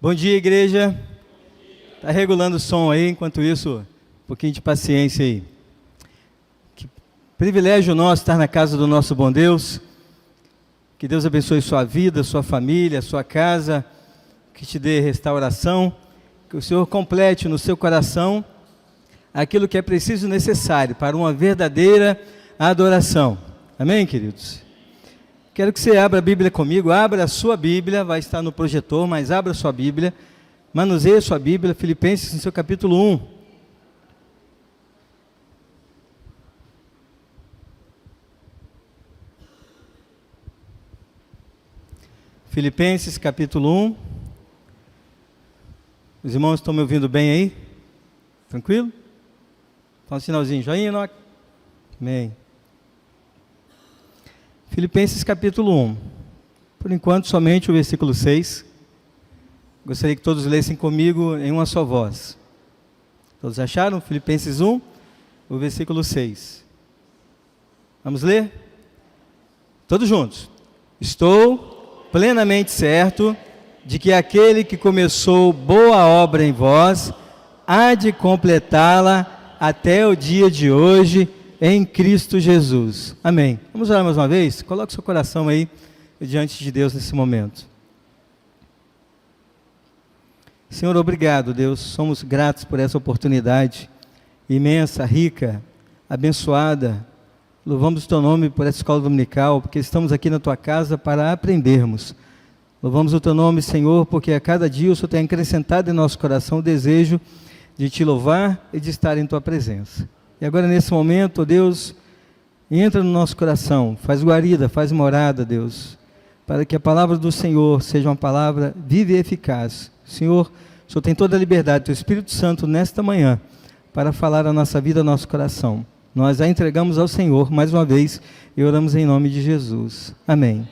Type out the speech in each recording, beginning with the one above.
Bom dia, igreja. Está regulando o som aí, enquanto isso, um pouquinho de paciência aí. Que privilégio nosso estar na casa do nosso bom Deus. Que Deus abençoe sua vida, sua família, sua casa, que te dê restauração, que o Senhor complete no seu coração aquilo que é preciso e necessário para uma verdadeira adoração. Amém, queridos? Quero que você abra a Bíblia comigo, abra a sua Bíblia, vai estar no projetor, mas abra a sua Bíblia, manuseie a sua Bíblia, Filipenses, no seu capítulo 1. Filipenses, capítulo 1. Os irmãos estão me ouvindo bem aí? Tranquilo? Fala um sinalzinho, joinha, Enoque? Amém. Filipenses capítulo 1, por enquanto somente o versículo 6, gostaria que todos lessem comigo em uma só voz. Todos acharam? Filipenses 1, o versículo 6. Vamos ler? Todos juntos. Estou plenamente certo de que aquele que começou boa obra em vós, há de completá-la até o dia de hoje, em Cristo Jesus. Amém. Vamos orar mais uma vez? Coloque seu coração aí diante de Deus nesse momento. Senhor, obrigado, Deus. Somos gratos por essa oportunidade imensa, rica, abençoada. Louvamos o teu nome por essa escola dominical, porque estamos aqui na tua casa para aprendermos. Louvamos o teu nome, Senhor, porque a cada dia o Senhor tem acrescentado em nosso coração o desejo de te louvar e de estar em tua presença. E agora nesse momento, ó Deus, entra no nosso coração, faz guarida, faz morada, Deus, para que a palavra do Senhor seja uma palavra viva e eficaz. Senhor, o Senhor tem toda a liberdade, teu Espírito Santo, nesta manhã, para falar a nossa vida, ao nosso coração. Nós a entregamos ao Senhor, mais uma vez, e oramos em nome de Jesus. Amém.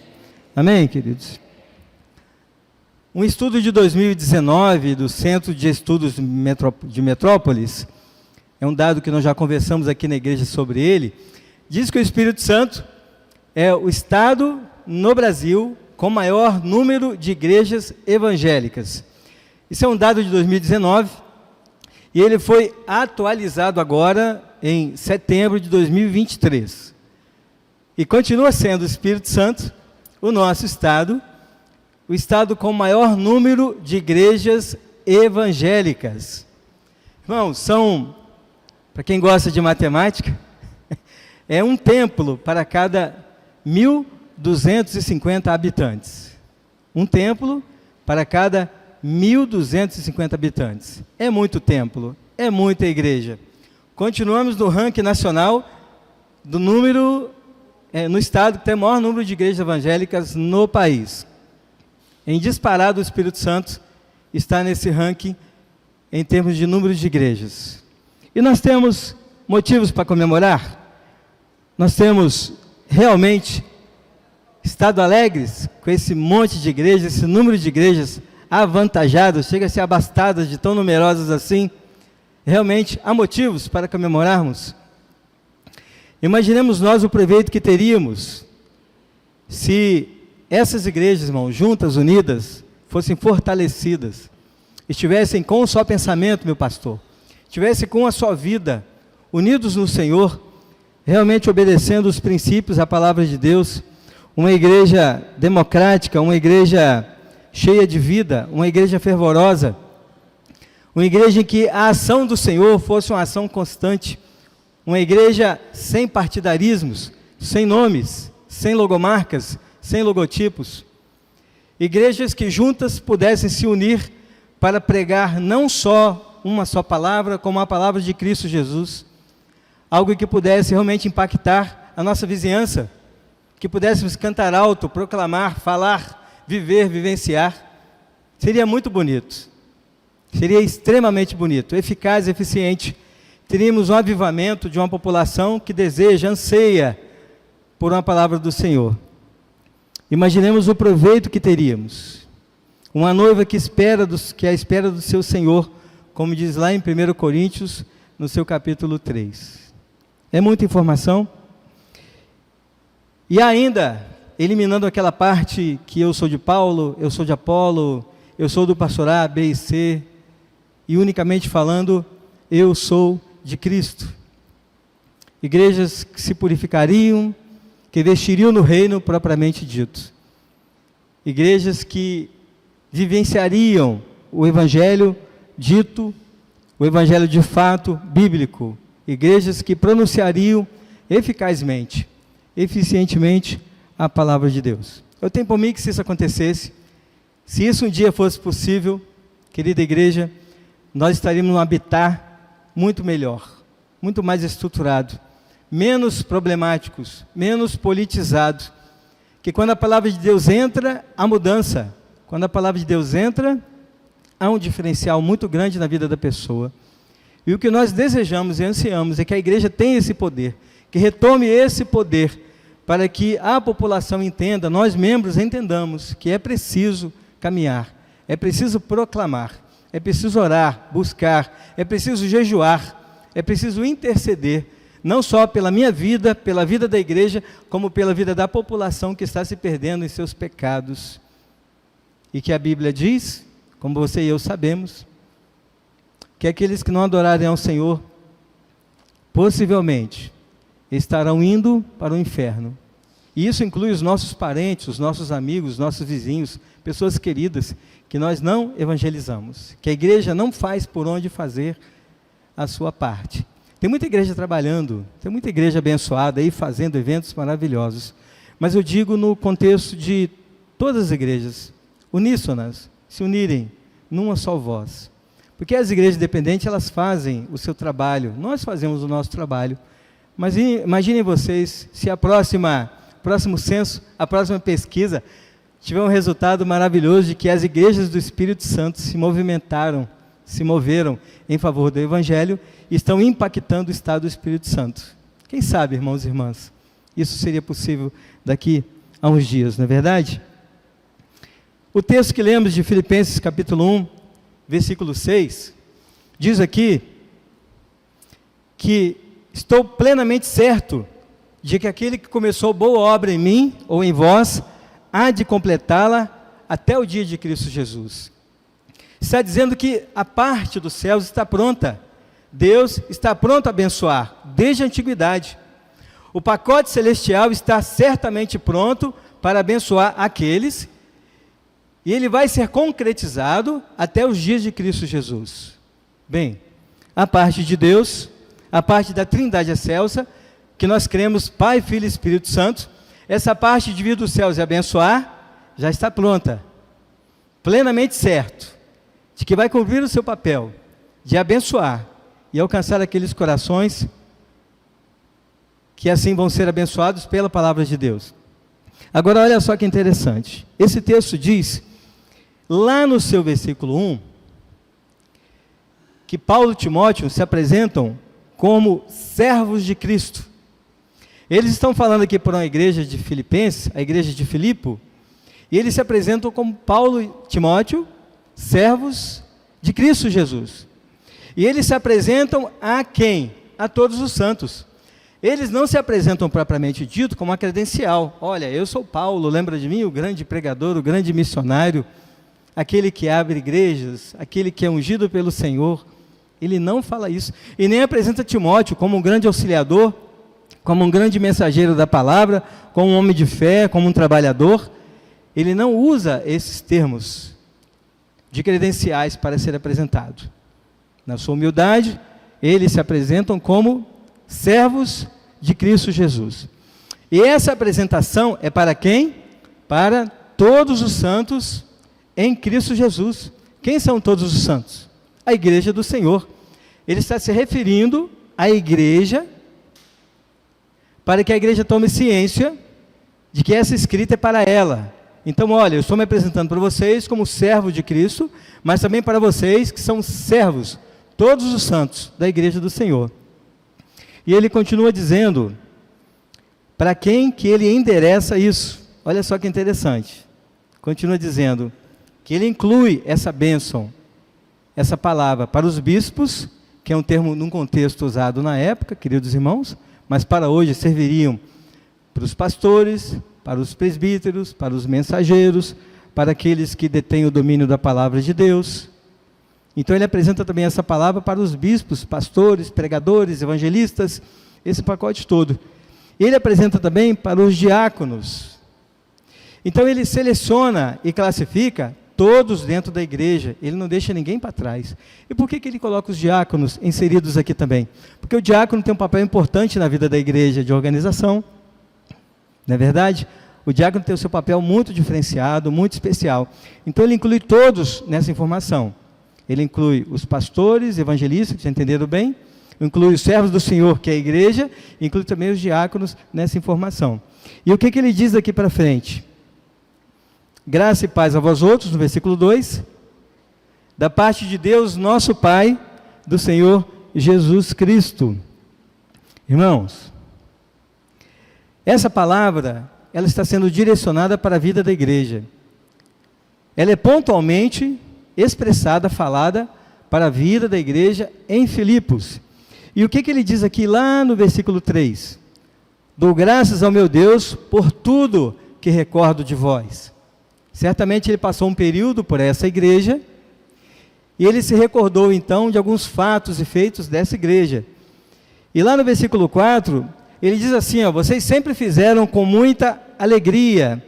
Amém, queridos? Um estudo de 2019 do Centro de Estudos de Metrópolis, é um dado que nós já conversamos aqui na igreja sobre ele, diz que o Espírito Santo é o estado no Brasil com maior número de igrejas evangélicas. Isso é um dado de 2019 e ele foi atualizado agora em setembro de 2023. E continua sendo o Espírito Santo, o nosso estado, o estado com maior número de igrejas evangélicas. Irmãos, para quem gosta de matemática, é um templo para cada 1.250 habitantes. Um templo para cada 1.250 habitantes. É muito templo, é muita igreja. Continuamos no ranking nacional do número, no estado que tem o maior número de igrejas evangélicas no país. Em disparado, o Espírito Santo está nesse ranking em termos de número de igrejas. E nós temos motivos para comemorar? Nós temos realmente estado alegres com esse monte de igrejas, esse número de igrejas avantajadas, chega a ser abastadas de tão numerosas assim? Realmente há motivos para comemorarmos? Imaginemos nós o proveito que teríamos se essas igrejas, irmãos, juntas, unidas, fossem fortalecidas, estivessem com um só pensamento, meu pastor, estivessem com a sua vida, unidos no Senhor, realmente obedecendo os princípios, a palavra de Deus, uma igreja democrática, uma igreja cheia de vida, uma igreja fervorosa, uma igreja em que a ação do Senhor fosse uma ação constante, uma igreja sem partidarismos, sem nomes, sem logomarcas, sem logotipos, igrejas que juntas pudessem se unir para pregar não só uma só palavra, como a palavra de Cristo Jesus, algo que pudesse realmente impactar a nossa vizinhança, que pudéssemos cantar alto, proclamar, falar, viver, vivenciar. Seria muito bonito, seria extremamente bonito, eficaz, eficiente. Teríamos um avivamento de uma população que deseja, anseia por uma palavra do Senhor. Imaginemos o proveito que teríamos, uma noiva que é a espera do seu Senhor, como diz lá em 1 Coríntios, no seu capítulo 3. É muita informação. E ainda, eliminando aquela parte que eu sou de Paulo, eu sou de Apolo, eu sou do pastor A, B e C, e unicamente falando, eu sou de Cristo. Igrejas que se purificariam, que investiriam no reino propriamente dito. Igrejas que vivenciariam o evangelho dito, o evangelho de fato bíblico. Igrejas que pronunciariam eficazmente, eficientemente a palavra de Deus. Eu tenho por mim que se isso acontecesse, se isso um dia fosse possível, querida igreja, nós estaríamos num habitat muito melhor, muito mais estruturado, menos problemáticos, menos politizados, que quando a palavra de Deus entra, há mudança. Quando a palavra de Deus entra, há um diferencial muito grande na vida da pessoa. E o que nós desejamos e ansiamos é que a igreja tenha esse poder, que retome esse poder, para que a população entenda, nós membros entendamos que é preciso caminhar, é preciso proclamar, é preciso orar, buscar, é preciso jejuar, é preciso interceder, não só pela minha vida, pela vida da igreja, como pela vida da população que está se perdendo em seus pecados. E que a Bíblia diz, como você e eu sabemos, que aqueles que não adorarem ao Senhor, possivelmente, estarão indo para o inferno. E isso inclui os nossos parentes, os nossos amigos, os nossos vizinhos, pessoas queridas, que nós não evangelizamos, que a igreja não faz por onde fazer a sua parte. Tem muita igreja trabalhando, tem muita igreja abençoada aí, fazendo eventos maravilhosos, mas eu digo no contexto de todas as igrejas, uníssonas, se unirem numa só voz. Porque as igrejas dependentes, elas fazem o seu trabalho, nós fazemos o nosso trabalho, mas imaginem vocês, se próximo censo, a próxima pesquisa, tiver um resultado maravilhoso de que as igrejas do Espírito Santo se moveram em favor do Evangelho e estão impactando o estado do Espírito Santo. Quem sabe, irmãos e irmãs, isso seria possível daqui a uns dias, não é verdade? O texto que lemos de Filipenses capítulo 1, versículo 6, diz aqui que estou plenamente certo de que aquele que começou boa obra em mim ou em vós, há de completá-la até o dia de Cristo Jesus. Está dizendo que a parte dos céus está pronta. Deus está pronto a abençoar, desde a antiguidade. O pacote celestial está certamente pronto para abençoar aqueles, e ele vai ser concretizado até os dias de Cristo Jesus. Bem, a parte de Deus, a parte da Trindade excelsa, que nós cremos Pai, Filho e Espírito Santo, essa parte de vir dos céus e abençoar, já está pronta, plenamente certo, de que vai cumprir o seu papel, de abençoar, e alcançar aqueles corações, que assim vão ser abençoados pela palavra de Deus. Agora olha só que interessante, esse texto diz, lá no seu versículo 1, que Paulo e Timóteo se apresentam como servos de Cristo. Eles estão falando aqui para uma igreja de Filipenses, a igreja de Filipo, e eles se apresentam como Paulo e Timóteo, servos de Cristo Jesus. E eles se apresentam a quem? A todos os santos. Eles não se apresentam propriamente dito como uma credencial. Olha, eu sou Paulo, lembra de mim? O grande pregador, o grande missionário, aquele que abre igrejas, aquele que é ungido pelo Senhor. Ele não fala isso. E nem apresenta Timóteo como um grande auxiliador, como um grande mensageiro da palavra, como um homem de fé, como um trabalhador. Ele não usa esses termos de credenciais para ser apresentado. Na sua humildade, eles se apresentam como servos de Cristo Jesus. E essa apresentação é para quem? Para todos os santos em Cristo Jesus. Quem são todos os santos? A igreja do Senhor. Ele está se referindo à igreja, para que a igreja tome ciência de que essa escrita é para ela. Então, olha, eu estou me apresentando para vocês como servo de Cristo, mas também para vocês que são servos, todos os santos da igreja do Senhor. E ele continua dizendo, para quem que ele endereça isso? Olha só que interessante. Continua dizendo que ele inclui essa bênção, essa palavra para os bispos, que é um termo num contexto usado na época, queridos irmãos, mas para hoje serviriam para os pastores, para os presbíteros, para os mensageiros, para aqueles que detêm o domínio da palavra de Deus. Então ele apresenta também essa palavra para os bispos, pastores, pregadores, evangelistas, esse pacote todo. Ele apresenta também para os diáconos. Então ele seleciona e classifica todos dentro da igreja, ele não deixa ninguém para trás. E por que ele coloca os diáconos inseridos aqui também? Porque o diácono tem um papel importante na vida da igreja de organização, não é verdade? O diácono tem o seu papel muito diferenciado, muito especial. Então ele inclui todos nessa informação. Ele inclui os pastores, evangelistas, que já entenderam bem, inclui os servos do Senhor, que é a igreja, inclui também os diáconos nessa informação. E o que ele diz daqui para frente? Graça e paz a vós outros, no versículo 2, da parte de Deus, nosso Pai, do Senhor Jesus Cristo. Irmãos, essa palavra, ela está sendo direcionada para a vida da igreja. Ela é pontualmente expressada, falada para a vida da igreja em Filipos. E o que ele diz aqui lá no versículo 3? Dou graças ao meu Deus por tudo que recordo de vós. Certamente ele passou um período por essa igreja, e ele se recordou então de alguns fatos e feitos dessa igreja. E lá no versículo 4, ele diz assim, vocês sempre fizeram com muita alegria.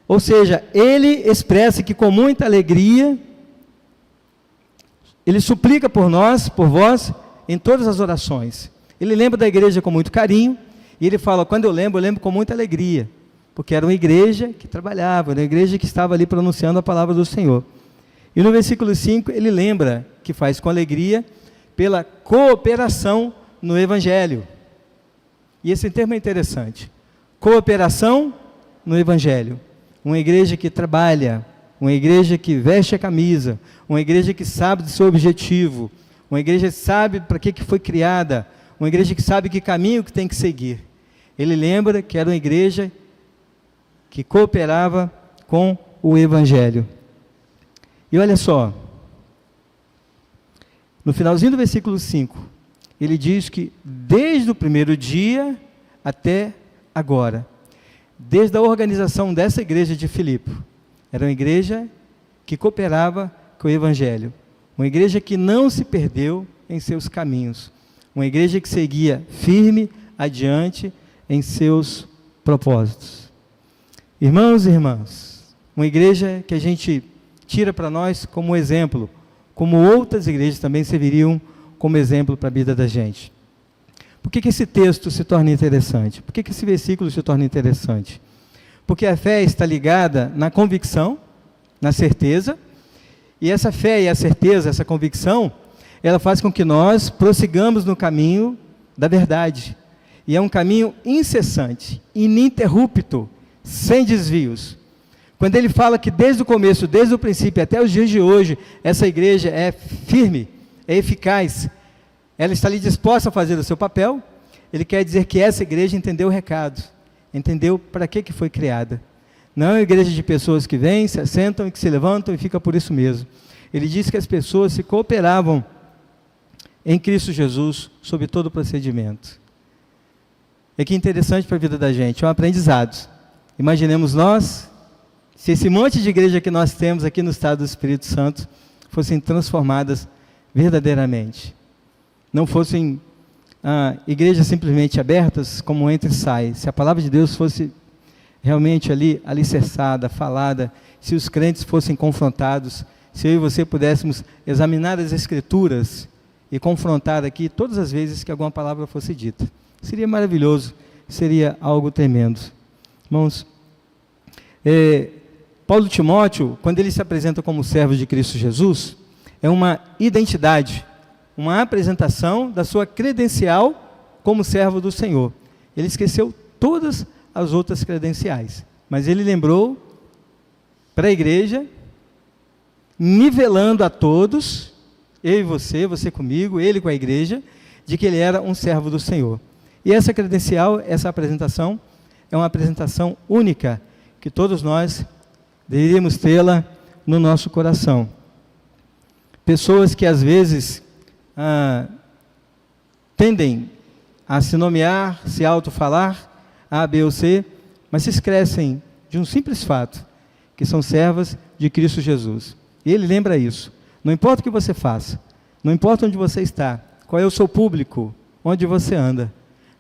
Ou seja, ele expressa que com muita alegria, ele suplica por nós, por vós, em todas as orações. Ele lembra da igreja com muito carinho, e ele fala, quando eu lembro com muita alegria. Porque era uma igreja que trabalhava, era uma igreja que estava ali pronunciando a palavra do Senhor. E no versículo 5, ele lembra que faz com alegria pela cooperação no Evangelho. E esse termo é interessante. Cooperação no Evangelho. Uma igreja que trabalha, uma igreja que veste a camisa, uma igreja que sabe do seu objetivo, uma igreja que sabe para que foi criada, uma igreja que sabe que caminho que tem que seguir. Ele lembra que era uma igreja que cooperava com o Evangelho. E olha só, no finalzinho do versículo 5, ele diz que desde o primeiro dia até agora, desde a organização dessa igreja de Filipe, era uma igreja que cooperava com o Evangelho, uma igreja que não se perdeu em seus caminhos, uma igreja que seguia firme adiante em seus propósitos. Irmãos e irmãs, uma igreja que a gente tira para nós como exemplo, como outras igrejas também serviriam como exemplo para a vida da gente. Por que esse texto se torna interessante? Por que esse versículo se torna interessante? Porque a fé está ligada na convicção, na certeza, e essa fé e a certeza, essa convicção, ela faz com que nós prossigamos no caminho da verdade. E é um caminho incessante, ininterrupto, sem desvios. Quando ele fala que desde o começo, desde o princípio até os dias de hoje, essa igreja é firme, é eficaz, ela está ali disposta a fazer o seu papel, ele quer dizer que essa igreja entendeu o recado, entendeu para que foi criada. Não é uma igreja de pessoas que vêm, se assentam e que se levantam e fica por isso mesmo. Ele diz que as pessoas se cooperavam em Cristo Jesus, sob todo o procedimento. E que interessante para a vida da gente, é um aprendizado. Imaginemos nós, se esse monte de igreja que nós temos aqui no estado do Espírito Santo, fossem transformadas verdadeiramente. Não fossem igrejas simplesmente abertas, como entra e sai. Se a palavra de Deus fosse realmente ali alicerçada, falada, se os crentes fossem confrontados, se eu e você pudéssemos examinar as Escrituras e confrontar aqui todas as vezes que alguma palavra fosse dita. Seria maravilhoso, seria algo tremendo. Irmãos, Paulo e Timóteo, quando ele se apresenta como servo de Cristo Jesus, é uma identidade, uma apresentação da sua credencial como servo do Senhor. Ele esqueceu todas as outras credenciais, mas ele lembrou para a igreja, nivelando a todos, eu e você comigo, ele com a igreja, de que ele era um servo do Senhor. E essa credencial, essa apresentação, é uma apresentação única, que todos nós deveríamos tê-la no nosso coração. Pessoas que às vezes tendem a se nomear, se autofalar, A, B ou C, mas se esquecem de um simples fato, que são servas de Cristo Jesus. E ele lembra isso. Não importa o que você faça, não importa onde você está, qual é o seu público, onde você anda,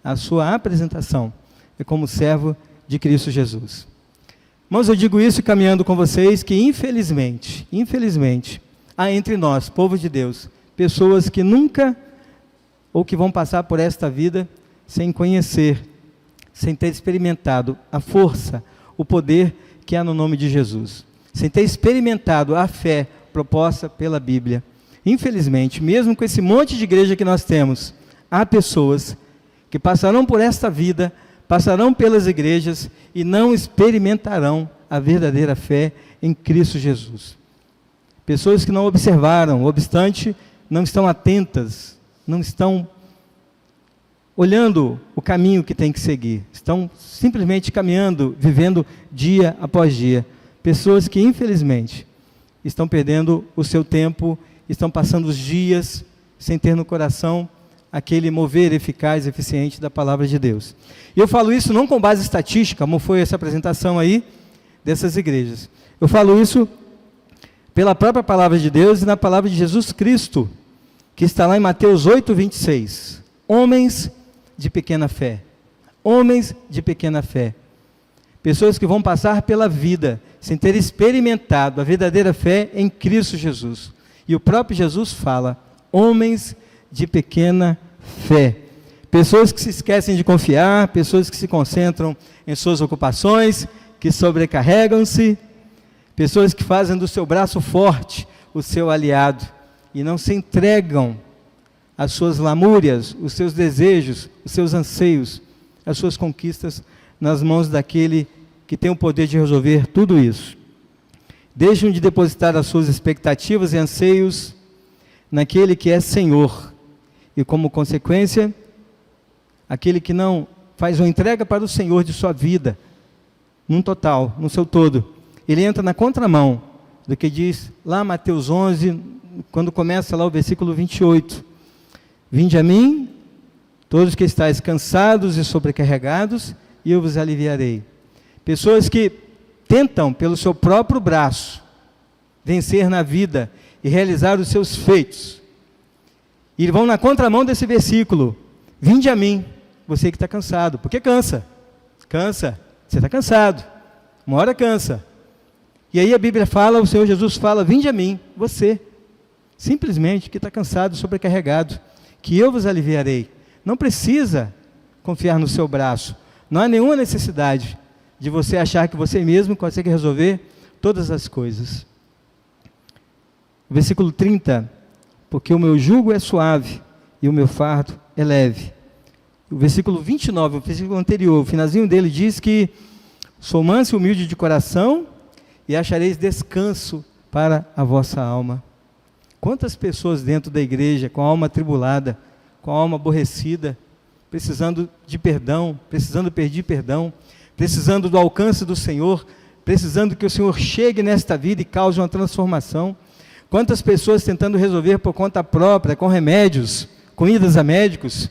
a sua apresentação é como servo de Cristo Jesus. Mas eu digo isso caminhando com vocês que infelizmente, há entre nós, povo de Deus, pessoas que nunca ou que vão passar por esta vida sem conhecer, sem ter experimentado a força, o poder que há no nome de Jesus, sem ter experimentado a fé proposta pela Bíblia. Infelizmente, mesmo com esse monte de igreja que nós temos, há pessoas que passarão por esta vida, passarão pelas igrejas e não experimentarão a verdadeira fé em Cristo Jesus. Pessoas que não observaram, obstante, não estão atentas, não estão olhando o caminho que tem que seguir, estão simplesmente caminhando, vivendo dia após dia. Pessoas que, infelizmente, estão perdendo o seu tempo, estão passando os dias sem ter no coração aquele mover eficaz, eficiente da palavra de Deus. E eu falo isso não com base estatística, como foi essa apresentação aí dessas igrejas. Eu falo isso pela própria palavra de Deus e na palavra de Jesus Cristo, que está lá em Mateus 8, 26. Homens de pequena fé. Homens de pequena fé. Pessoas que vão passar pela vida sem ter experimentado a verdadeira fé em Cristo Jesus. E o próprio Jesus fala, homens de pequena fé. Pessoas que se esquecem de confiar, pessoas que se concentram em suas ocupações, que sobrecarregam-se, pessoas que fazem do seu braço forte o seu aliado e não se entregam às suas lamúrias, os seus desejos, os seus anseios, as suas conquistas nas mãos daquele que tem o poder de resolver tudo isso. Deixam de depositar as suas expectativas e anseios naquele que é Senhor. E como consequência, aquele que não faz uma entrega para o Senhor de sua vida, num total, no seu todo, ele entra na contramão do que diz lá Mateus 11, quando começa lá o versículo 28. Vinde a mim, todos que estáis cansados e sobrecarregados, e eu vos aliviarei. Pessoas que tentam, pelo seu próprio braço, vencer na vida e realizar os seus feitos. E vão na contramão desse versículo. Vinde a mim, você que está cansado. Porque cansa. Cansa. Você está cansado. Uma hora cansa. E aí a Bíblia fala, o Senhor Jesus fala, vinde a mim, você. Simplesmente que está cansado, sobrecarregado. Que eu vos aliviarei. Não precisa confiar no seu braço. Não há nenhuma necessidade de você achar que você mesmo consegue resolver todas as coisas. Versículo 30, porque o meu jugo é suave e o meu fardo é leve. O versículo 29, o versículo anterior, o finalzinho dele diz que sou manso e humilde de coração e achareis descanso para a vossa alma. Quantas pessoas dentro da igreja com a alma atribulada, com a alma aborrecida, precisando de perdão, precisando pedir perdão, precisando do alcance do Senhor, precisando que o Senhor chegue nesta vida e cause uma transformação. Quantas pessoas tentando resolver por conta própria, com remédios, com idas a médicos,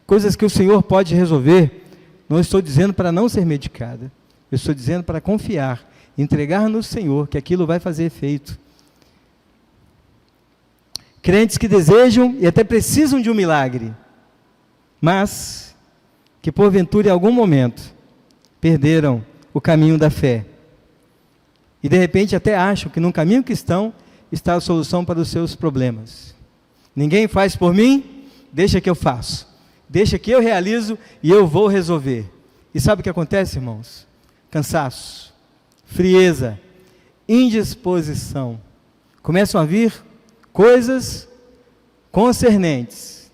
coisas que o Senhor pode resolver. Não estou dizendo para não ser medicada, eu estou dizendo para confiar, entregar no Senhor, que aquilo vai fazer efeito. Crentes que desejam e até precisam de um milagre, mas que porventura em algum momento perderam o caminho da fé. E de repente até acham que no caminho que estão, está a solução para os seus problemas. Ninguém faz por mim, deixa que eu faço. Deixa que eu realizo e eu vou resolver. E sabe o que acontece, irmãos? Cansaço, frieza, indisposição. Começam a vir coisas concernentes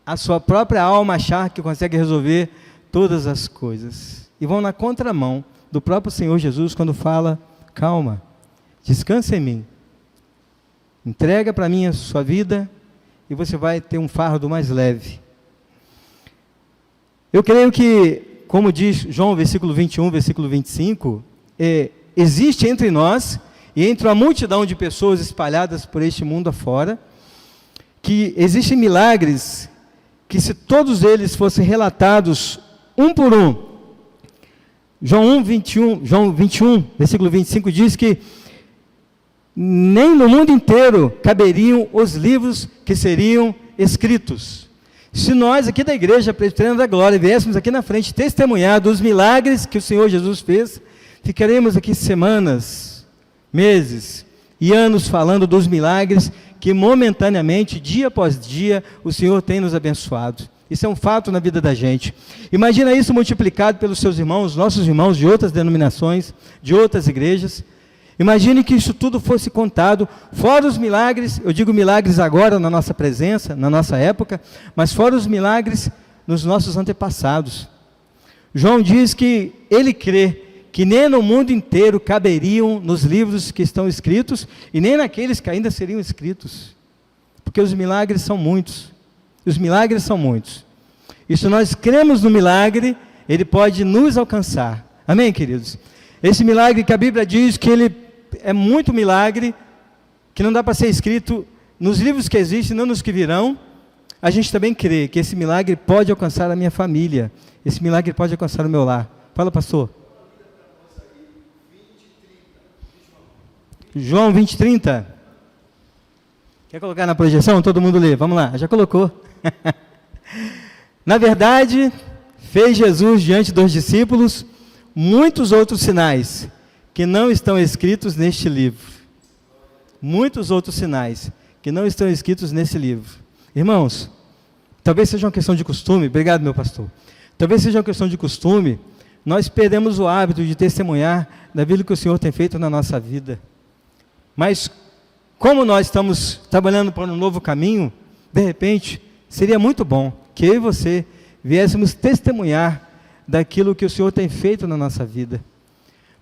à sua própria alma achar que consegue resolver todas as coisas. E vão na contramão do próprio Senhor Jesus quando fala, calma, descansa em mim. Entrega para mim a sua vida e você vai ter um fardo mais leve. Eu creio que, como diz João, versículo 21, versículo 25, existe entre nós e entre uma multidão de pessoas espalhadas por este mundo afora, que existem milagres que se todos eles fossem relatados um por um, João 21, versículo 25, diz que nem no mundo inteiro caberiam os livros que seriam escritos. Se nós aqui da Igreja Presbiteriana da Glória viéssemos aqui na frente testemunhar dos milagres que o Senhor Jesus fez, ficaremos aqui semanas, meses e anos falando dos milagres que momentaneamente, dia após dia, o Senhor tem nos abençoado. Isso é um fato na vida da gente. Imagina isso multiplicado pelos seus irmãos, nossos irmãos de outras denominações, de outras igrejas. Imagine que isso tudo fosse contado, fora os milagres, eu digo milagres agora na nossa presença, na nossa época, mas fora os milagres nos nossos antepassados. João diz que ele crê que nem no mundo inteiro caberiam nos livros que estão escritos, e nem naqueles que ainda seriam escritos, porque os milagres são muitos. Os milagres são muitos. E se nós cremos no milagre, ele pode nos alcançar. Amém, queridos? Esse milagre que a Bíblia diz que ele é muito milagre, que não dá para ser escrito nos livros que existem, não nos que virão, a gente também crê que esse milagre pode alcançar a minha família, esse milagre pode alcançar o meu lar. Fala, pastor. João 20:30. Quer colocar na projeção? Todo mundo lê. Vamos lá, já colocou. Na verdade, fez Jesus diante dos discípulos muitos outros sinais que não estão escritos neste livro. Muitos outros sinais que não estão escritos nesse livro. Irmãos, talvez seja uma questão de costume. Obrigado, meu pastor. Talvez seja uma questão de costume. Nós perdemos o hábito de testemunhar daquilo que o Senhor tem feito na nossa vida. Mas, como nós estamos trabalhando para um novo caminho, de repente, seria muito bom que eu e você viéssemos testemunhar daquilo que o Senhor tem feito na nossa vida.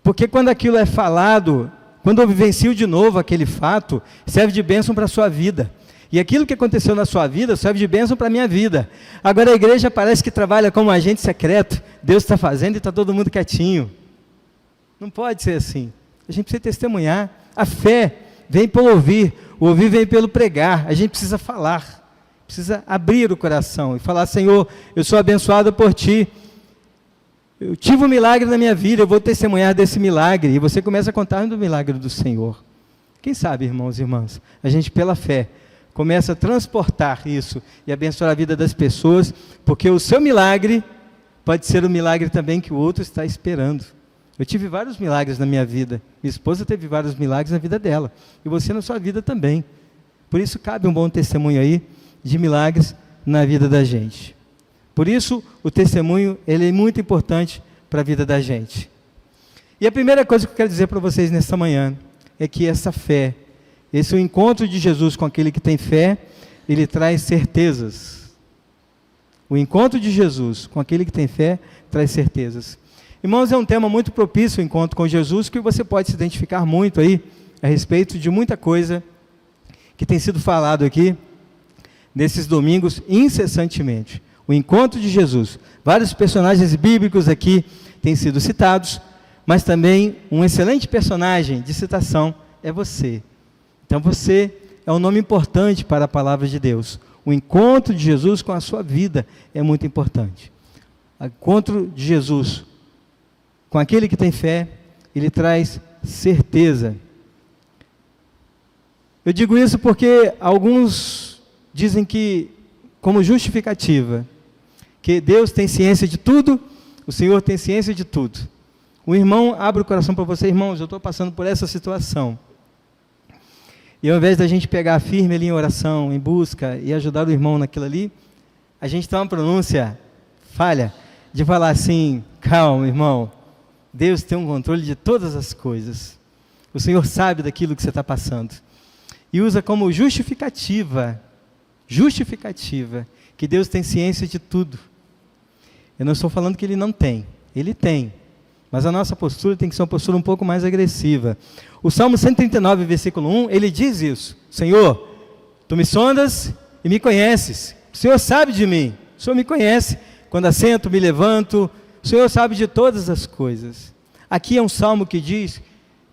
Porque quando aquilo é falado, quando eu vivencio de novo aquele fato, serve de bênção para a sua vida. E aquilo que aconteceu na sua vida serve de bênção para a minha vida. Agora a igreja parece que trabalha como um agente secreto. Deus está fazendo e está todo mundo quietinho. Não pode ser assim. A gente precisa testemunhar. A fé vem pelo ouvir, o ouvir vem pelo pregar. A gente precisa falar, precisa abrir o coração e falar: Senhor, eu sou abençoado por Ti. Eu tive um milagre na minha vida, eu vou testemunhar desse milagre. E você começa a contar do milagre do Senhor. Quem sabe, irmãos e irmãs, a gente pela fé começa a transportar isso e abençoar a vida das pessoas, porque o seu milagre pode ser o milagre também que o outro está esperando. Eu tive vários milagres na minha vida, minha esposa teve vários milagres na vida dela, e você na sua vida também. Por isso cabe um bom testemunho aí de milagres na vida da gente. Por isso o testemunho ele é muito importante para a vida da gente. E a primeira coisa que eu quero dizer para vocês nesta manhã é que essa fé, esse é o encontro de Jesus com aquele que tem fé, ele traz certezas. O encontro de Jesus com aquele que tem fé traz certezas. Irmãos, é um tema muito propício o encontro com Jesus, que você pode se identificar muito aí, a respeito de muita coisa que tem sido falado aqui, nesses domingos, incessantemente. O encontro de Jesus. Vários personagens bíblicos aqui têm sido citados, mas também um excelente personagem de citação é você. Então você é um nome importante para a palavra de Deus. O encontro de Jesus com a sua vida é muito importante. O encontro de Jesus com aquele que tem fé, ele traz certeza. Eu digo isso porque alguns dizem que, como justificativa, que Deus tem ciência de tudo, o Senhor tem ciência de tudo. O irmão abre o coração para você: irmãos, eu estou passando por essa situação. E ao invés da gente pegar firme ali em oração, em busca e ajudar o irmão naquilo ali, a gente tem uma pronúncia falha de falar assim: calma, irmão, Deus tem um controle de todas as coisas. O Senhor sabe daquilo que você está passando. E usa como justificativa, que Deus tem ciência de tudo. Eu não estou falando que Ele não tem, Ele tem. Mas a nossa postura tem que ser uma postura um pouco mais agressiva. O Salmo 139, versículo 1, ele diz isso: Senhor, Tu me sondas e me conheces. O Senhor sabe de mim, o Senhor me conhece. Quando assento, me levanto, o Senhor sabe de todas as coisas. Aqui é um salmo que diz,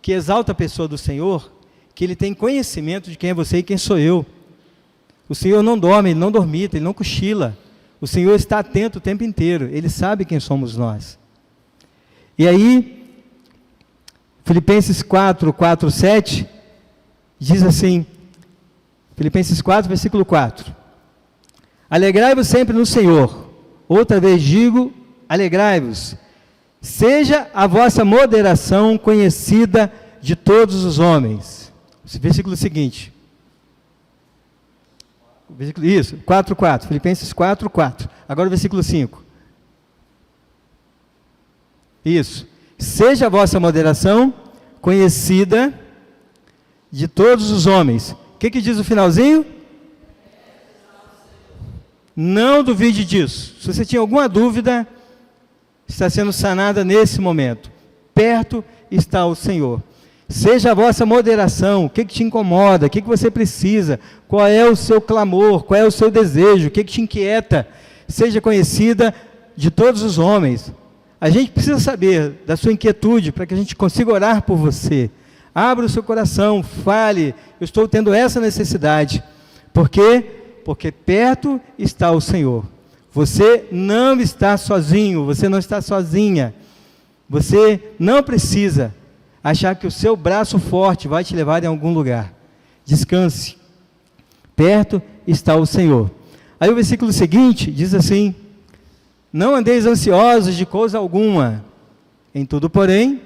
que exalta a pessoa do Senhor, que Ele tem conhecimento de quem é você e quem sou eu. O Senhor não dorme, Ele não dormita, Ele não cochila. O Senhor está atento o tempo inteiro, Ele sabe quem somos nós. E aí, Filipenses 4, 4, 7, diz assim, Filipenses 4, versículo 4. Alegrai-vos sempre no Senhor. Outra vez digo, alegrai-vos. Seja a vossa moderação conhecida de todos os homens. Versículo seguinte. Isso, 4, 4. Filipenses 4, 4. Agora o versículo 5. Isso. Seja a vossa moderação conhecida de todos os homens. O que diz o finalzinho? Não duvide disso. Se você tinha alguma dúvida, está sendo sanada nesse momento. Perto está o Senhor. Seja a vossa moderação. O que te incomoda? O que você precisa? Qual é o seu clamor? Qual é o seu desejo? O que te inquieta? Seja conhecida de todos os homens. A gente precisa saber da sua inquietude para que a gente consiga orar por você. Abra o seu coração, fale. Eu estou tendo essa necessidade. Por quê? Porque perto está o Senhor. Você não está sozinho, você não está sozinha. Você não precisa achar que o seu braço forte vai te levar em algum lugar. Descanse. Perto está o Senhor. Aí o versículo seguinte diz assim: não andeis ansiosos de coisa alguma, em tudo, porém,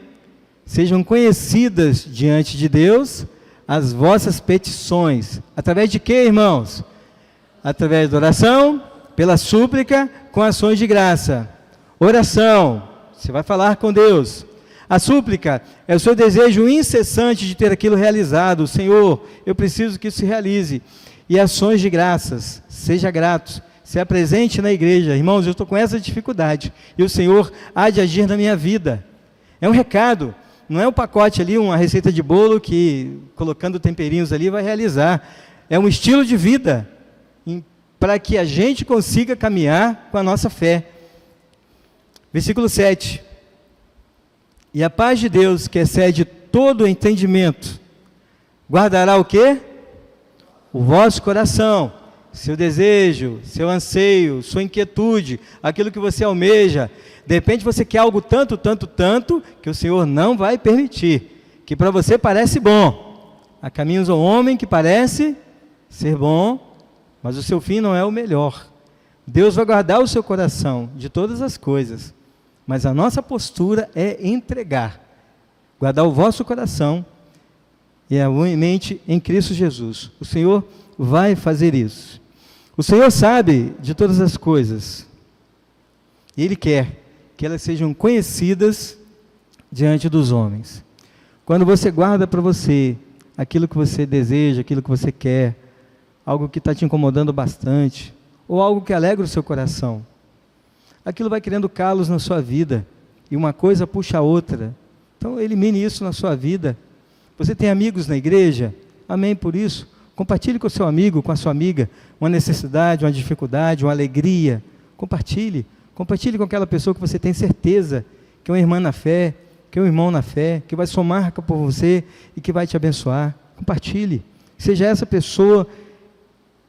sejam conhecidas diante de Deus as vossas petições. Através de quê, irmãos? Através da oração, pela súplica, com ações de graça. Oração, você vai falar com Deus. A súplica é o seu desejo incessante de ter aquilo realizado. Senhor, eu preciso que isso se realize. E ações de graças, seja grato, se apresente na igreja. Irmãos, eu estou com essa dificuldade, e o Senhor há de agir na minha vida. É um recado, não é um pacote ali, uma receita de bolo que, colocando temperinhos ali, vai realizar. É um estilo de vida, para que a gente consiga caminhar com a nossa fé. Versículo 7. E a paz de Deus, que excede todo o entendimento, guardará o quê? O vosso coração, seu desejo, seu anseio, sua inquietude, aquilo que você almeja. De repente você quer algo tanto, que o Senhor não vai permitir, que para você parece bom. Há caminhos ao homem que parece ser bom, mas o seu fim não é o melhor. Deus vai guardar o seu coração de todas as coisas, mas a nossa postura é entregar, guardar o vosso coração e a mente em Cristo Jesus. O Senhor vai fazer isso. O Senhor sabe de todas as coisas, e Ele quer que elas sejam conhecidas diante dos homens. Quando você guarda para você aquilo que você deseja, aquilo que você quer, algo que está te incomodando bastante, ou algo que alegra o seu coração, aquilo vai criando calos na sua vida, e uma coisa puxa a outra. Então elimine isso na sua vida. Você tem amigos na igreja? Amém por isso. Compartilhe com o seu amigo, com a sua amiga, uma necessidade, uma dificuldade, uma alegria. Compartilhe com aquela pessoa que você tem certeza que é uma irmã na fé, que é um irmão na fé, que vai somar por você e que vai te abençoar. Compartilhe. Seja essa pessoa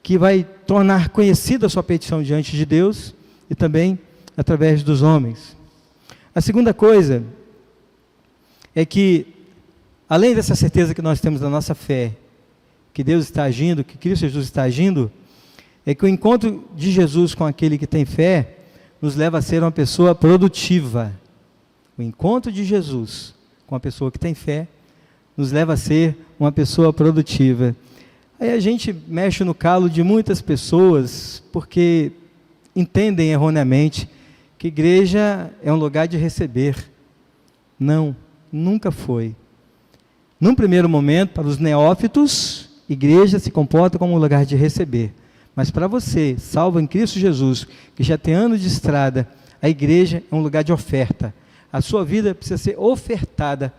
que vai tornar conhecida a sua petição diante de Deus e também através dos homens. A segunda coisa é que, além dessa certeza que nós temos da nossa fé, que Deus está agindo, que Cristo Jesus está agindo, é que o encontro de Jesus com aquele que tem fé nos leva a ser uma pessoa produtiva. O encontro de Jesus com a pessoa que tem fé nos leva a ser uma pessoa produtiva. Aí a gente mexe no calo de muitas pessoas, porque entendem erroneamente que igreja é um lugar de receber. Não, nunca foi. Num primeiro momento, para os neófitos, igreja se comporta como um lugar de receber. Mas para você, salvo em Cristo Jesus, que já tem anos de estrada, a igreja é um lugar de oferta. A sua vida precisa ser ofertada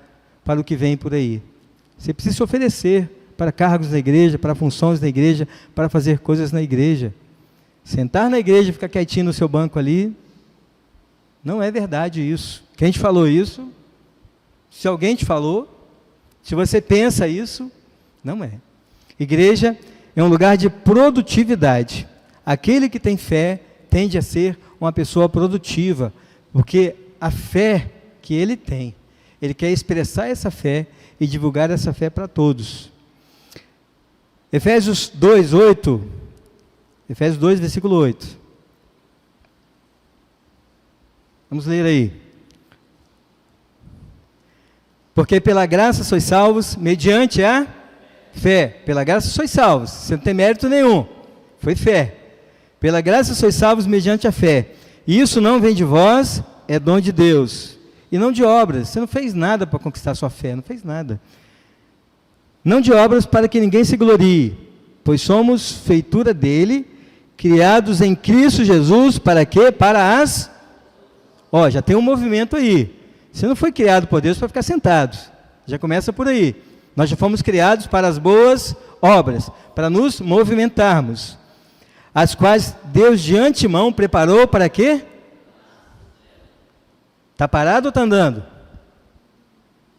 para o que vem por aí. Você precisa se oferecer para cargos na igreja, para funções na igreja, para fazer coisas na igreja. Sentar na igreja e ficar quietinho no seu banco ali, não é verdade isso. Quem te falou isso? Se alguém te falou, se você pensa isso, não é. Igreja é um lugar de produtividade. Aquele que tem fé tende a ser uma pessoa produtiva, porque a fé que ele tem. Ele quer expressar essa fé e divulgar essa fé para todos. Efésios 2, versículo 8. Vamos ler aí. Porque pela graça sois salvos, mediante a fé. Pela graça sois salvos, você não tem mérito nenhum, foi fé. Pela graça sois salvos mediante a fé. E isso não vem de vós, é dom de Deus. E não de obras, você não fez nada para conquistar sua fé, não fez nada. Não de obras para que ninguém se glorie, pois somos feitura dele, criados em Cristo Jesus, para quê? Para as... já tem um movimento aí. Você não foi criado por Deus para ficar sentado. Já começa por aí. Nós já fomos criados para as boas obras, para nos movimentarmos, as quais Deus de antemão preparou para quê? Está parado ou está andando?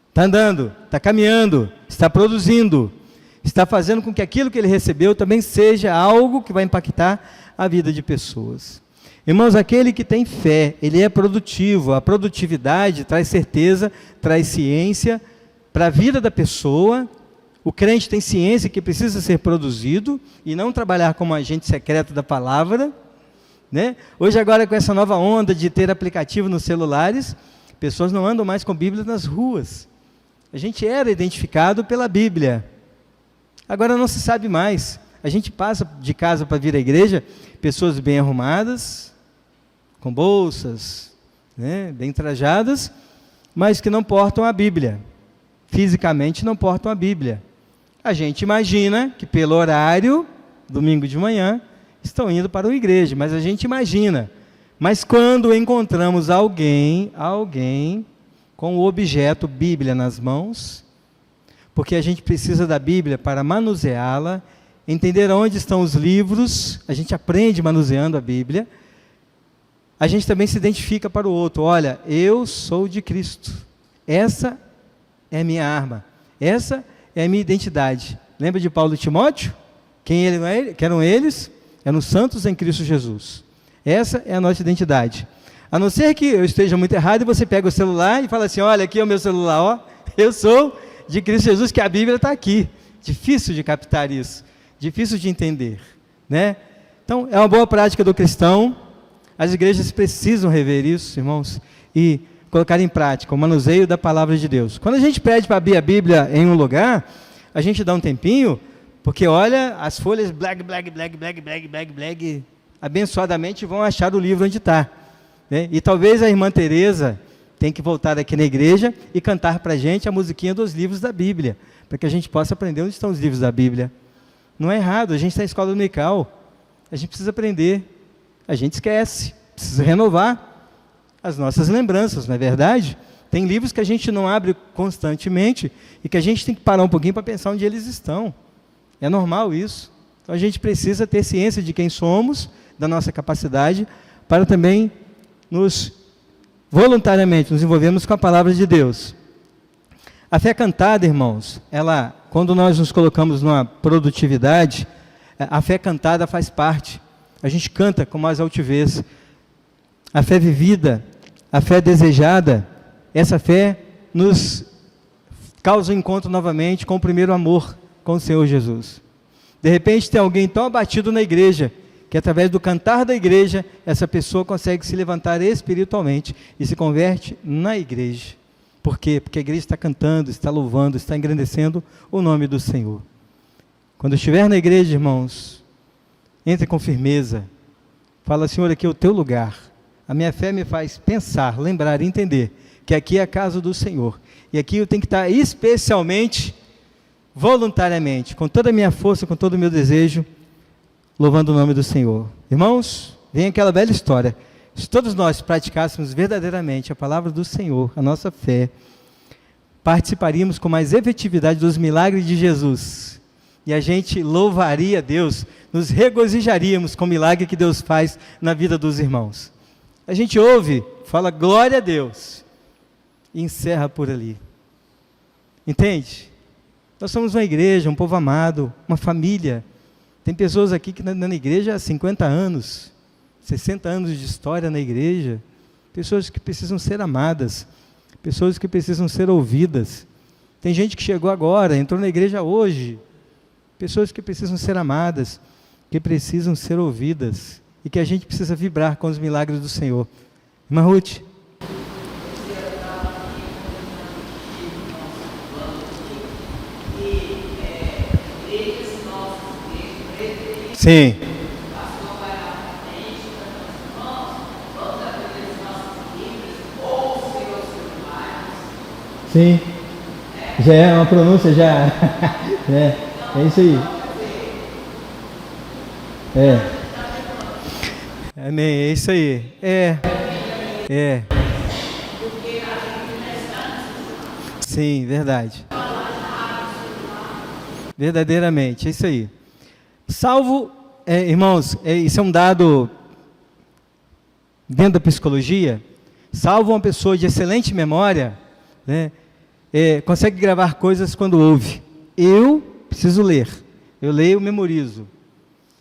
Está andando, está caminhando, está produzindo, está fazendo com que aquilo que ele recebeu também seja algo que vai impactar a vida de pessoas. Irmãos, aquele que tem fé, ele é produtivo. A produtividade traz certeza, traz ciência para a vida da pessoa. O crente tem ciência que precisa ser produzido e não trabalhar como agente secreto da palavra, né? Hoje agora com essa nova onda de ter aplicativo nos celulares, pessoas não andam mais com Bíblia nas ruas. A gente era identificado pela Bíblia. Agora não se sabe mais. A gente passa de casa para vir à igreja, pessoas bem arrumadas, com bolsas, né, bem trajadas, mas que não portam a Bíblia. Fisicamente não portam a Bíblia. A gente imagina que pelo horário, domingo de manhã, estão indo para uma igreja, mas a gente imagina. Mas quando encontramos alguém com o objeto Bíblia nas mãos, porque a gente precisa da Bíblia para manuseá-la, entender onde estão os livros, a gente aprende manuseando a Bíblia, a gente também se identifica para o outro. Olha, eu sou de Cristo, essa é a minha arma, essa é a minha identidade. Lembra de Paulo e Timóteo? Quem eram eles? Eram santos em Cristo Jesus. Essa é a nossa identidade. A não ser que eu esteja muito errado e você pega o celular e fala assim, olha, aqui é o meu celular, ó, eu sou de Cristo Jesus, que a Bíblia está aqui. Difícil de captar isso, difícil de entender, né? Então, é uma boa prática do cristão. As igrejas precisam rever isso, irmãos, e colocar em prática o manuseio da palavra de Deus. Quando a gente pede para abrir a Bíblia em um lugar, a gente dá um tempinho, porque olha, as folhas black, abençoadamente vão achar o livro onde está, né? E talvez a irmã Teresa tenha que voltar aqui na igreja e cantar para a gente a musiquinha dos livros da Bíblia, para que a gente possa aprender onde estão os livros da Bíblia. Não é errado, a gente está na escola dominical, a gente precisa aprender, a gente esquece, precisa renovar as nossas lembranças, não é verdade? Tem livros que a gente não abre constantemente e que a gente tem que parar um pouquinho para pensar onde eles estão. É normal isso. Então a gente precisa ter ciência de quem somos, da nossa capacidade, para também voluntariamente nos envolvermos com a palavra de Deus. A fé cantada, irmãos, quando nós nos colocamos numa produtividade, a fé cantada faz parte. A gente canta com mais altivez. A fé vivida, a fé desejada, essa fé nos causa um encontro novamente com o primeiro amor, com o Senhor Jesus. De repente tem alguém tão abatido na igreja, que através do cantar da igreja, essa pessoa consegue se levantar espiritualmente e se converte na igreja. Por quê? Porque a igreja está cantando, está louvando, está engrandecendo o nome do Senhor. Quando estiver na igreja, irmãos, entre com firmeza. Fala, Senhor, aqui é o teu lugar. A minha fé me faz pensar, lembrar e entender que aqui é a casa do Senhor. E aqui eu tenho que estar especialmente, voluntariamente, com toda a minha força, com todo o meu desejo, louvando o nome do Senhor. Irmãos, vem aquela velha história. Se todos nós praticássemos verdadeiramente a palavra do Senhor, a nossa fé, participaríamos com mais efetividade dos milagres de Jesus. E a gente louvaria a Deus, nos regozijaríamos com o milagre que Deus faz na vida dos irmãos. A gente ouve, fala glória a Deus, e encerra por ali. Entende? Nós somos uma igreja, um povo amado, uma família. Tem pessoas aqui que na igreja há 50 anos, 60 anos de história na igreja, pessoas que precisam ser amadas, pessoas que precisam ser ouvidas. Tem gente que chegou agora, entrou na igreja hoje, pessoas que precisam ser amadas, que precisam ser ouvidas, e que a gente precisa vibrar com os milagres do Senhor. Irmã Ruth. Sim. Sim. Já é uma pronúncia, já. É isso aí. Amém, é isso aí. Sim, verdade. Verdadeiramente, é isso aí. Salvo, irmãos, isso é um dado dentro da psicologia. Salvo uma pessoa de excelente memória, né, consegue gravar coisas quando ouve. Eu preciso ler. Eu leio, memorizo.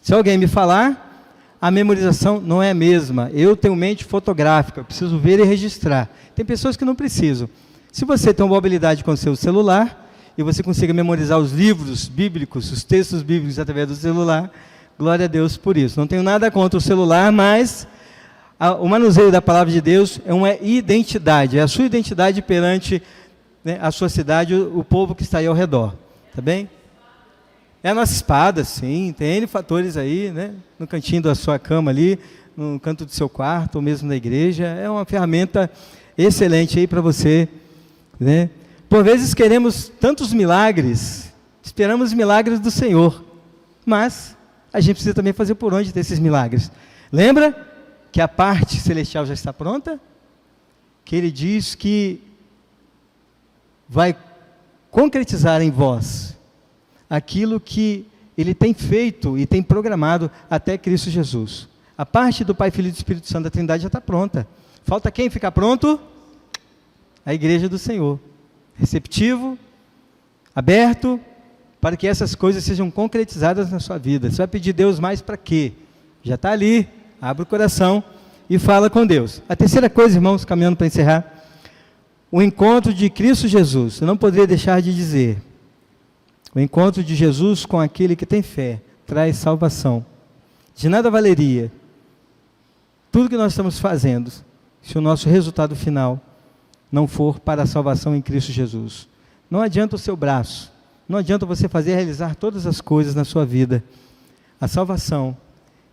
Se alguém me falar, a memorização não é a mesma. Eu tenho mente fotográfica, eu preciso ver e registrar. Tem pessoas que não precisam. Se você tem uma habilidade com o seu celular, e você consiga memorizar os livros bíblicos, os textos bíblicos através do celular, glória a Deus por isso. Não tenho nada contra o celular, mas o manuseio da palavra de Deus é uma identidade, é a sua identidade perante, né, a sua cidade, o povo que está aí ao redor, tá bem? É a nossa espada, sim, tem N fatores aí, né, no cantinho da sua cama ali, no canto do seu quarto, ou mesmo na igreja, é uma ferramenta excelente aí para você, né? Por vezes queremos tantos milagres, esperamos milagres do Senhor, mas a gente precisa também fazer por onde ter esses milagres. Lembra que a parte celestial já está pronta? Que ele diz que vai concretizar em vós aquilo que ele tem feito e tem programado até Cristo Jesus. A parte do Pai, Filho e do Espírito Santo da Trindade já está pronta. Falta quem ficar pronto? A igreja do Senhor. Receptivo, aberto, para que essas coisas sejam concretizadas na sua vida. Você vai pedir Deus mais para quê? Já está ali, abre o coração e fala com Deus. A terceira coisa, irmãos, caminhando para encerrar, o encontro de Cristo Jesus. Eu não poderia deixar de dizer, o encontro de Jesus com aquele que tem fé, traz salvação. De nada valeria tudo que nós estamos fazendo, se o nosso resultado final não for para a salvação em Cristo Jesus. Não adianta o seu braço, não adianta você realizar todas as coisas na sua vida. A salvação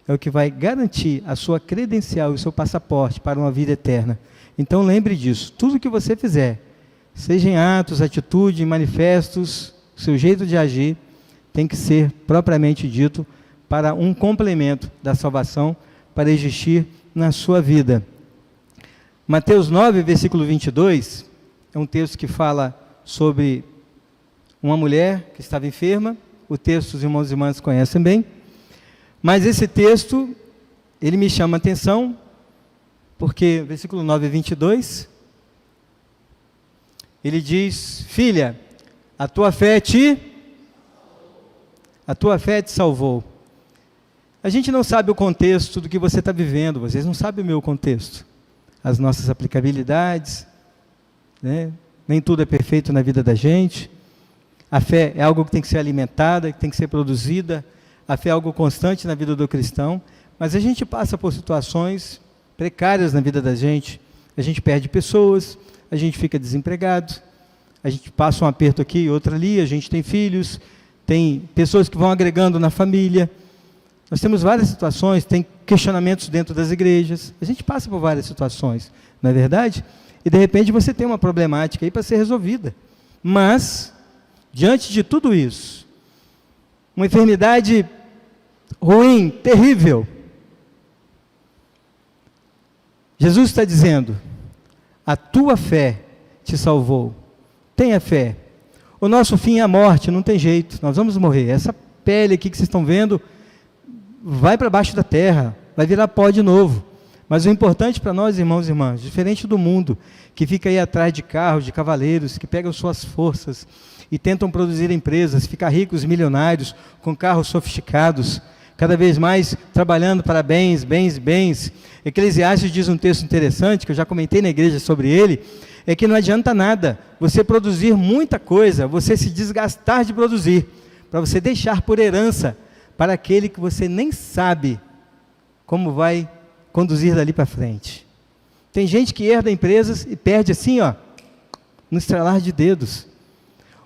é o que vai garantir a sua credencial e o seu passaporte para uma vida eterna. Então lembre disso, tudo que você fizer, seja em atos, atitude, manifestos, seu jeito de agir, tem que ser propriamente dito para um complemento da salvação, para existir na sua vida. Mateus 9, versículo 22, é um texto que fala sobre uma mulher que estava enferma. O texto os irmãos e irmãs conhecem bem. Mas esse texto, ele me chama a atenção, porque, versículo 9 e 22, ele diz, filha, a tua fé te salvou. A gente não sabe o contexto do que você está vivendo, vocês não sabem o meu contexto. As nossas aplicabilidades, né? Nem tudo é perfeito na vida da gente. A fé é algo que tem que ser alimentada, que tem que ser produzida. A fé é algo constante na vida do cristão, mas a gente passa por situações precárias na vida da gente. A gente perde pessoas, a gente fica desempregado, a gente passa um aperto aqui e outro ali, a gente tem filhos, tem pessoas que vão agregando na família. Nós temos várias situações, tem questionamentos dentro das igrejas, a gente passa por várias situações, não é verdade? E de repente você tem uma problemática aí para ser resolvida. Mas, diante de tudo isso, uma enfermidade ruim, terrível, Jesus está dizendo, a tua fé te salvou, tenha fé. O nosso fim é a morte, não tem jeito, nós vamos morrer. Essa pele aqui que vocês estão vendo, vai para baixo da terra, vai virar pó de novo. Mas o importante para nós, irmãos e irmãs, diferente do mundo, que fica aí atrás de carros, de cavaleiros, que pegam suas forças e tentam produzir empresas, ficar ricos, milionários, com carros sofisticados, cada vez mais trabalhando para bens. Eclesiastes diz um texto interessante, que eu já comentei na igreja sobre ele, é que não adianta nada você produzir muita coisa, você se desgastar de produzir, para você deixar por herança para aquele que você nem sabe como vai conduzir dali para frente. Tem gente que herda empresas e perde assim, ó, no estralar de dedos.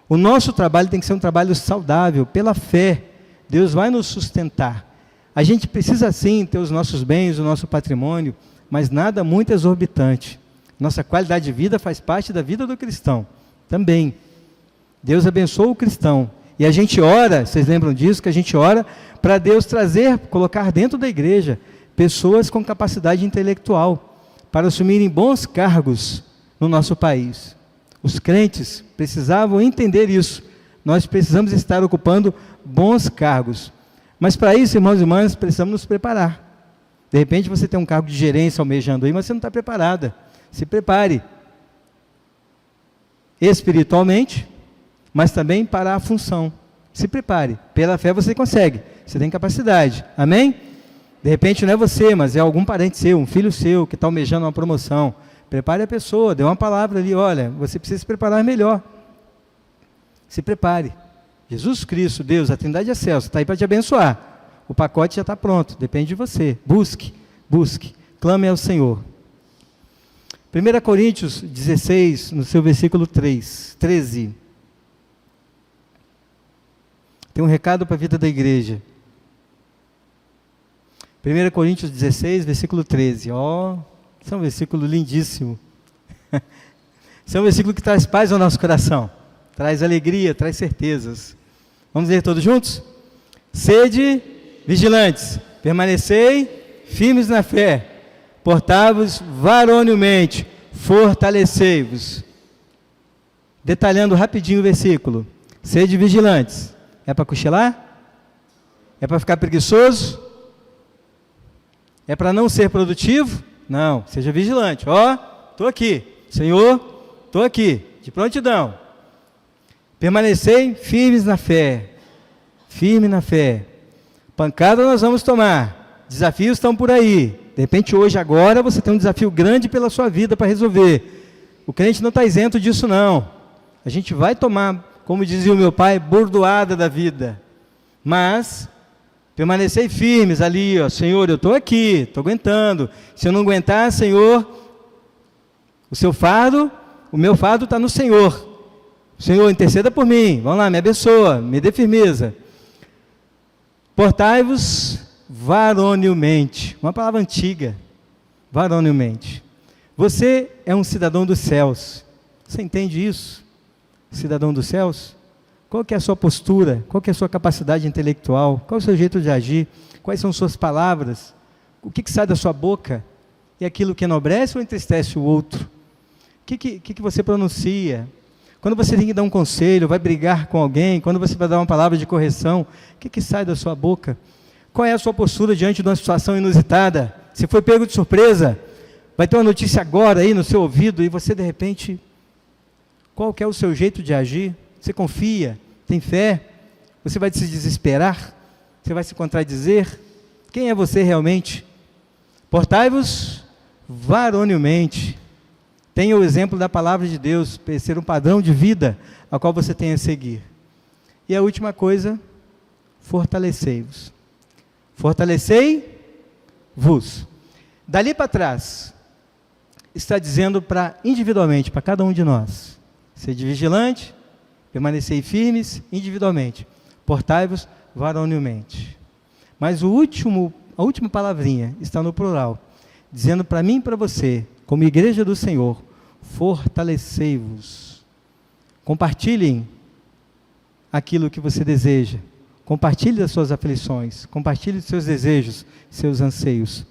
O nosso trabalho tem que ser um trabalho saudável, pela fé. Deus vai nos sustentar. A gente precisa sim ter os nossos bens, o nosso patrimônio, mas nada muito exorbitante. Nossa qualidade de vida faz parte da vida do cristão também. Deus abençoa o cristão. E a gente ora, vocês lembram disso, que a gente ora para Deus trazer, colocar dentro da igreja, pessoas com capacidade intelectual, para assumirem bons cargos no nosso país. Os crentes precisavam entender isso. Nós precisamos estar ocupando bons cargos. Mas para isso, irmãos e irmãs, precisamos nos preparar. De repente você tem um cargo de gerência almejando aí, mas você não está preparada. Se prepare. Espiritualmente, mas também para a função. Se prepare. Pela fé você consegue. Você tem capacidade. Amém? De repente não é você, mas é algum parente seu, um filho seu, que está almejando uma promoção. Prepare a pessoa, dê uma palavra ali, olha, você precisa se preparar melhor. Se prepare. Jesus Cristo, Deus, a Trindade Excelsa, está aí para te abençoar. O pacote já está pronto, depende de você. Busque, clame ao Senhor. 1 Coríntios 16, no seu versículo 13. Tem um recado para a vida da igreja. 1 Coríntios 16, versículo 13. Ó, esse é um versículo lindíssimo. Esse é um versículo que traz paz ao nosso coração. Traz alegria, traz certezas. Vamos ler todos juntos? Sede vigilantes, permanecei firmes na fé, portai-vos varonilmente, fortalecei-vos. Detalhando rapidinho o versículo. Sede vigilantes. É para cochilar? É para ficar preguiçoso? É para não ser produtivo? Não, seja vigilante. Ó, estou aqui. Senhor, estou aqui, de prontidão. Permanecei firmes na fé. Firme na fé. Pancada nós vamos tomar. Desafios estão por aí. De repente hoje, agora, você tem um desafio grande pela sua vida para resolver. O crente não está isento disso não. A gente vai tomar, como dizia o meu pai, bordoada da vida. Mas permanecei firmes ali, ó, Senhor, eu estou aqui, estou aguentando. Se eu não aguentar, Senhor, o seu fardo, o meu fardo está no Senhor. Senhor, interceda por mim, vamos lá, me abençoa, me dê firmeza. Portai-vos varonilmente, uma palavra antiga, varonilmente. Você é um cidadão dos céus, você entende isso? Cidadão dos céus? Qual que é a sua postura? Qual que é a sua capacidade intelectual? Qual é o seu jeito de agir? Quais são suas palavras? O que sai da sua boca? É aquilo que enobrece ou entristece o outro? O que você pronuncia? Quando você tem que dar um conselho, vai brigar com alguém, quando você vai dar uma palavra de correção, o que sai da sua boca? Qual é a sua postura diante de uma situação inusitada? Se foi pego de surpresa, vai ter uma notícia agora aí no seu ouvido e você de repente, qual que é o seu jeito de agir? Você confia? Tem fé? Você vai se desesperar? Você vai se contradizer? Quem é você realmente? Portai-vos varonilmente. Tenha o exemplo da palavra de Deus, para ser um padrão de vida a qual você tem a seguir. E a última coisa, fortalecei-vos. Fortalecei-vos. Dali para trás, está dizendo para individualmente, para cada um de nós, sede vigilante, permanecei firmes individualmente, portai-vos varonilmente. Mas a última palavrinha está no plural, dizendo para mim e para você, como igreja do Senhor, fortalecei-vos. Compartilhem aquilo que você deseja. Compartilhe das suas aflições. Compartilhe dos seus desejos, seus anseios.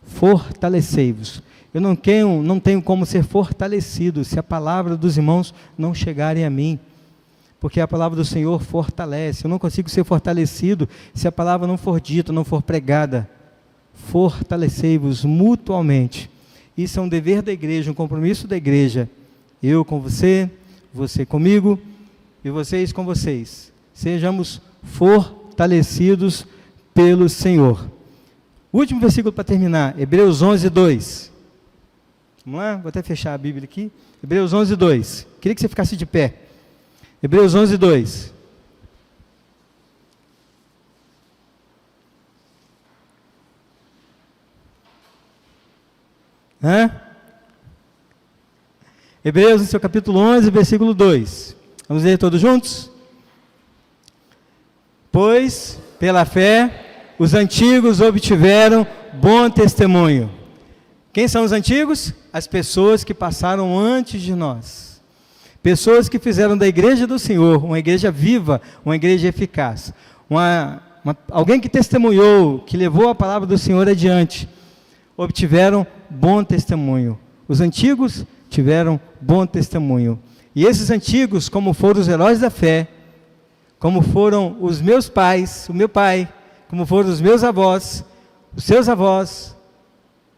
Fortalecei-vos. Eu não tenho como ser fortalecido se a palavra dos irmãos não chegarem a mim. Porque a palavra do Senhor fortalece. Eu não consigo ser fortalecido se a palavra não for dita, não for pregada. Fortalecei-vos mutuamente. Isso é um dever da igreja, um compromisso da igreja. Eu com você, você comigo e vocês com vocês. Sejamos fortalecidos pelo Senhor. Último versículo para terminar, Hebreus 11, 2. Vamos lá? Vou até fechar a Bíblia aqui. Hebreus 11, 2. Queria que você ficasse de pé. Hebreus 11, 2. Hebreus, no seu capítulo 11, versículo 2. Vamos ler todos juntos? Pois, pela fé, os antigos obtiveram bom testemunho. Quem são os antigos? As pessoas que passaram antes de nós. Pessoas que fizeram da igreja do Senhor uma igreja viva, uma igreja eficaz. Alguém que testemunhou, que levou a palavra do Senhor adiante, obtiveram bom testemunho. Os antigos tiveram bom testemunho. E esses antigos, como foram os heróis da fé, como foram os meus pais, o meu pai, como foram os meus avós, os seus avós,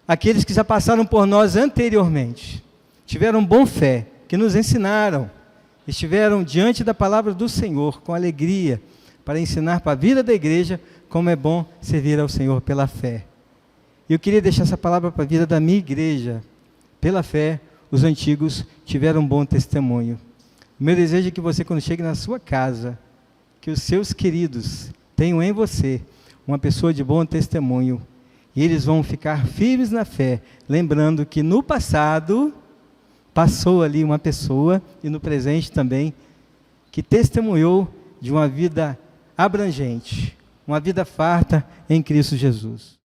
aqueles que já passaram por nós anteriormente, tiveram boa fé, que nos ensinaram, estiveram diante da palavra do Senhor com alegria, para ensinar para a vida da igreja como é bom servir ao Senhor pela fé. E eu queria deixar essa palavra para a vida da minha igreja. Pela fé, os antigos tiveram um bom testemunho. O meu desejo é que você, quando chegue na sua casa, que os seus queridos tenham em você uma pessoa de bom testemunho. E eles vão ficar firmes na fé, lembrando que no passado passou ali uma pessoa, e no presente também, que testemunhou de uma vida abrangente, uma vida farta em Cristo Jesus.